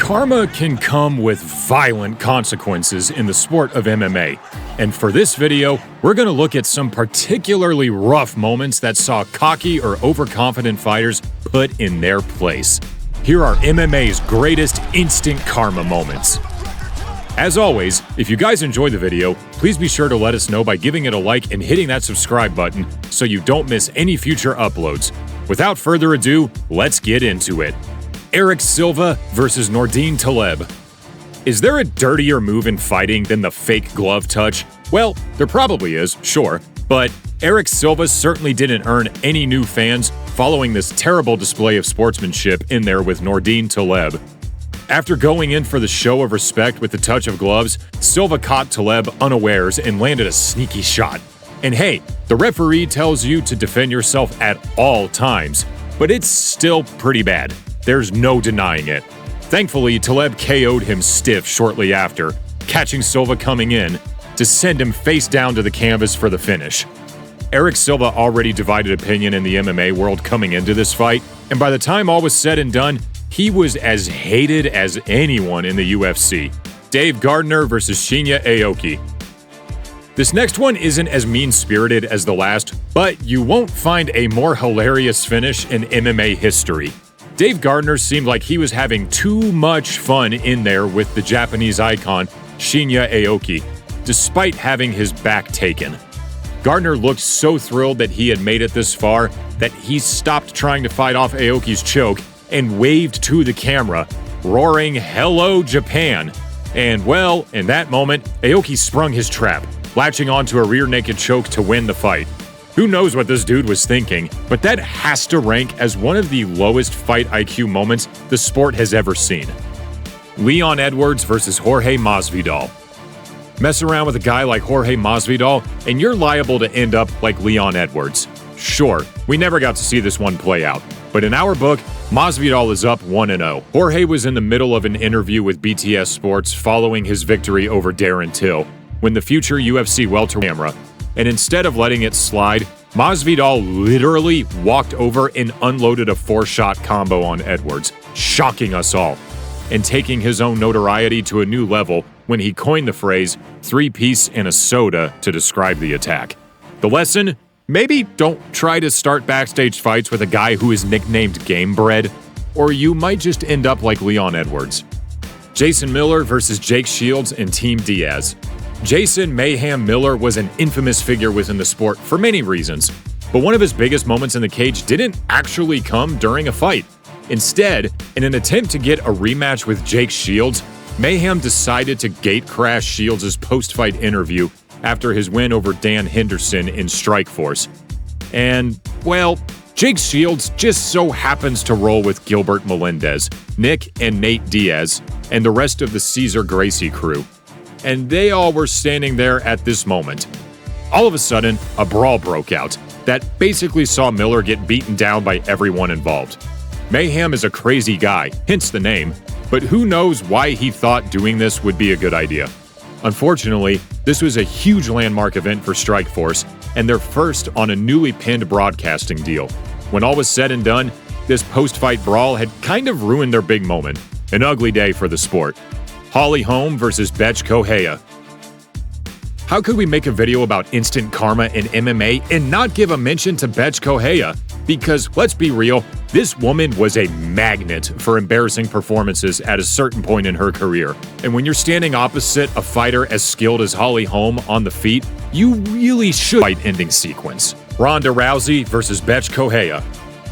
Karma can come with violent consequences in the sport of MMA. And for this video, we're going to look at some particularly rough moments that saw cocky or overconfident fighters put in their place. Here are MMA's greatest instant karma moments. As always, if you guys enjoyed the video, please be sure to let us know by giving it a like and hitting that subscribe button so you don't miss any future uploads. Without further ado, let's get into it. Eric Silva versus Nordine Taleb. Is there a dirtier move in fighting than the fake glove touch? Well, there probably is, sure, but Eric Silva certainly didn't earn any new fans following this terrible display of sportsmanship in there with Nordine Taleb. After going in for the show of respect with the touch of gloves, Silva caught Taleb unawares and landed a sneaky shot. And hey, the referee tells you to defend yourself at all times, but it's still pretty bad. There's no denying it. Thankfully, Taleb KO'd him stiff shortly after, catching Silva coming in to send him face down to the canvas for the finish. Eric Silva already divided opinion in the MMA world coming into this fight, and by the time all was said and done, he was as hated as anyone in the UFC. Dave Gardner versus Shena Aoki. This next one isn't as mean-spirited as the last, but you won't find a more hilarious finish in MMA history. Dave Gardner seemed like he was having too much fun in there with the Japanese icon, Shena Aoki, despite having his back taken. Gardner looked so thrilled that he had made it this far that he stopped trying to fight off Aoki's choke and waved to the camera, roaring, "Hello, Japan!" And well, in that moment, Aoki sprung his trap, latching onto a rear naked choke to win the fight. Who knows what this dude was thinking, but that has to rank as one of the lowest fight IQ moments the sport has ever seen. Leon Edwards versus Jorge Masvidal. Mess around with a guy like Jorge Masvidal, and you're liable to end up like Leon Edwards. Sure, we never got to see this one play out, but in our book, Masvidal is up 1-0. Jorge was in the middle of an interview with BTS Sports following his victory over Darren Till, when the future UFC welterweight camera, and instead of letting it slide, Masvidal literally walked over and unloaded a 4-shot combo on Edwards, shocking us all, and taking his own notoriety to a new level when he coined the phrase "3-piece and a soda" to describe the attack. The lesson? Maybe don't try to start backstage fights with a guy who is nicknamed Game Bread, or you might just end up like Leon Edwards. Jason Miller versus Jake Shields and Team Diaz. Jason Mayhem Miller was an infamous figure within the sport for many reasons, but one of his biggest moments in the cage didn't actually come during a fight. Instead, in an attempt to get a rematch with Jake Shields, Mayhem decided to gate-crash Shields' post-fight interview after his win over Dan Henderson in Strikeforce. And, well, Jake Shields just so happens to roll with Gilbert Melendez, Nick and Nate Diaz, and the rest of the Cesar Gracie crew. And they all were standing there at this moment. All of a sudden, a brawl broke out that basically saw Miller get beaten down by everyone involved. Mayhem is a crazy guy, hence the name, but who knows why he thought doing this would be a good idea. Unfortunately, this was a huge landmark event for Strikeforce, and their first on a newly pinned broadcasting deal. When all was said and done, this post-fight brawl had kind of ruined their big moment. An ugly day for the sport. Holm versus Betch Kohea. How could we make a video about instant karma in MMA and not give a mention to Betch Kohea? Because, let's be real, this woman was a magnet for embarrassing performances at a certain point in her career. And when you're standing opposite a fighter as skilled as Holm on the feet, you really should fight-ending sequence. Ronda Rousey versus Betch Kohea.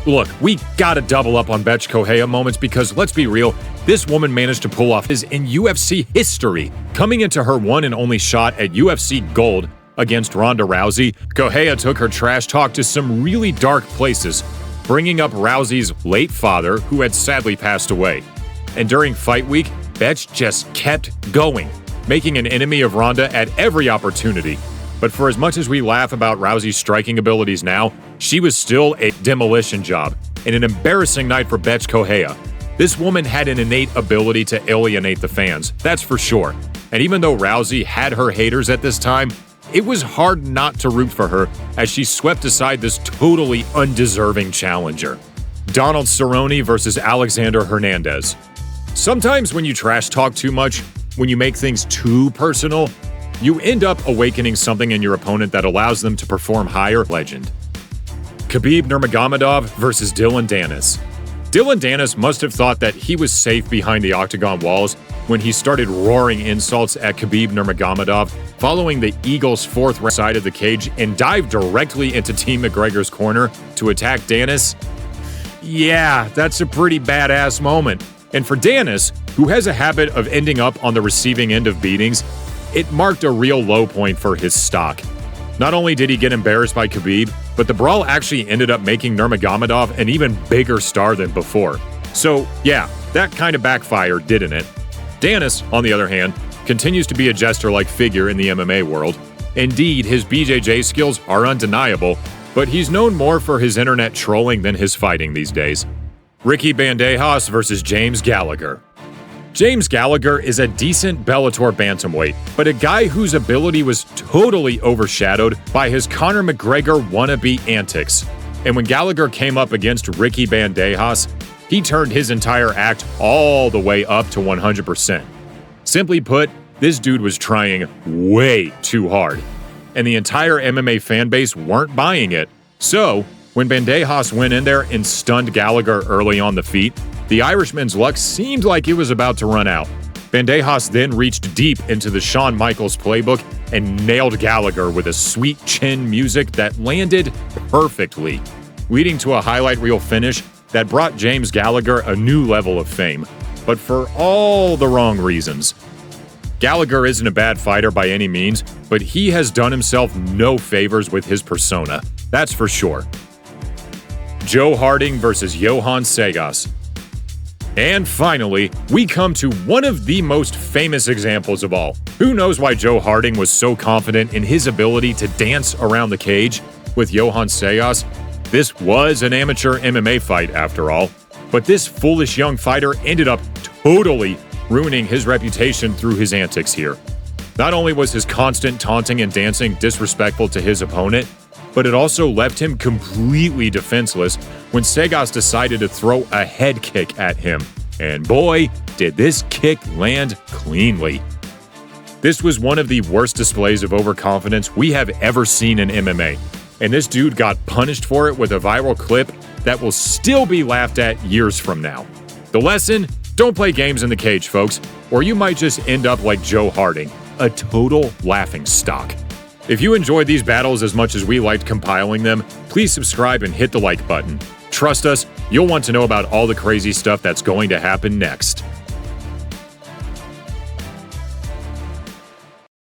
Look, we gotta double up on Betch Kohea moments because, let's be real, this woman managed to pull off his in UFC history. Coming into her one and only shot at UFC Gold against Ronda Rousey, Kohea took her trash talk to some really dark places, bringing up Rousey's late father, who had sadly passed away. And during fight week, Betch just kept going, making an enemy of Ronda at every opportunity. But for as much as we laugh about Rousey's striking abilities now, she was still a demolition job, and an embarrassing night for Betch Kohea. This woman had an innate ability to alienate the fans, that's for sure. And even though Rousey had her haters at this time, it was hard not to root for her as she swept aside this totally undeserving challenger. Donald Cerrone versus Alexander Hernandez. Sometimes when you trash talk too much, when you make things too personal, you end up awakening something in your opponent that allows them to perform higher. Legend. Khabib Nurmagomedov versus Danis. Danis must have thought that he was safe behind the octagon walls when he started roaring insults at Khabib Nurmagomedov following the Eagle's fourth side of the cage and dived directly into Team McGregor's corner to attack Danis. Yeah, that's a pretty badass moment. And for Danis, who has a habit of ending up on the receiving end of beatings, it marked a real low point for his stock. Not only did he get embarrassed by Khabib, but the brawl actually ended up making Nurmagomedov an even bigger star than before. So yeah, that kind of backfired, didn't it? Danis, on the other hand, continues to be a jester-like figure in the MMA world. Indeed, his BJJ skills are undeniable, but he's known more for his internet trolling than his fighting these days. Ricky Bandas versus James Gallagher. James Gallagher is a decent Bellator bantamweight, but a guy whose ability was totally overshadowed by his Conor McGregor wannabe antics. And when Gallagher came up against Ricky Bandas, he turned his entire act all the way up to 100%. Simply put, this dude was trying way too hard, and the entire MMA fanbase weren't buying it. So, when Bandas went in there and stunned Gallagher early on the feet, the Irishman's luck seemed like it was about to run out. Bandas then reached deep into the Shawn Michaels playbook and nailed Gallagher with a sweet chin music that landed perfectly, leading to a highlight reel finish that brought James Gallagher a new level of fame, but for all the wrong reasons. Gallagher isn't a bad fighter by any means, but he has done himself no favors with his persona, that's for sure. Joe Harding versus Johan Seos. And finally, we come to one of the most famous examples of all. Who knows why Joe Harding was so confident in his ability to dance around the cage with Johan Seos? This was an amateur MMA fight after all, but this foolish young fighter ended up totally ruining his reputation through his antics here. Not only was his constant taunting and dancing disrespectful to his opponent, but it also left him completely defenseless when Seos decided to throw a head kick at him. And boy, did this kick land cleanly. This was one of the worst displays of overconfidence we have ever seen in MMA, and this dude got punished for it with a viral clip that will still be laughed at years from now. The lesson? Don't play games in the cage, folks, or you might just end up like Joe Harding, a total laughingstock. If you enjoyed these battles as much as we liked compiling them, please subscribe and hit the like button. Trust us, you'll want to know about all the crazy stuff that's going to happen next.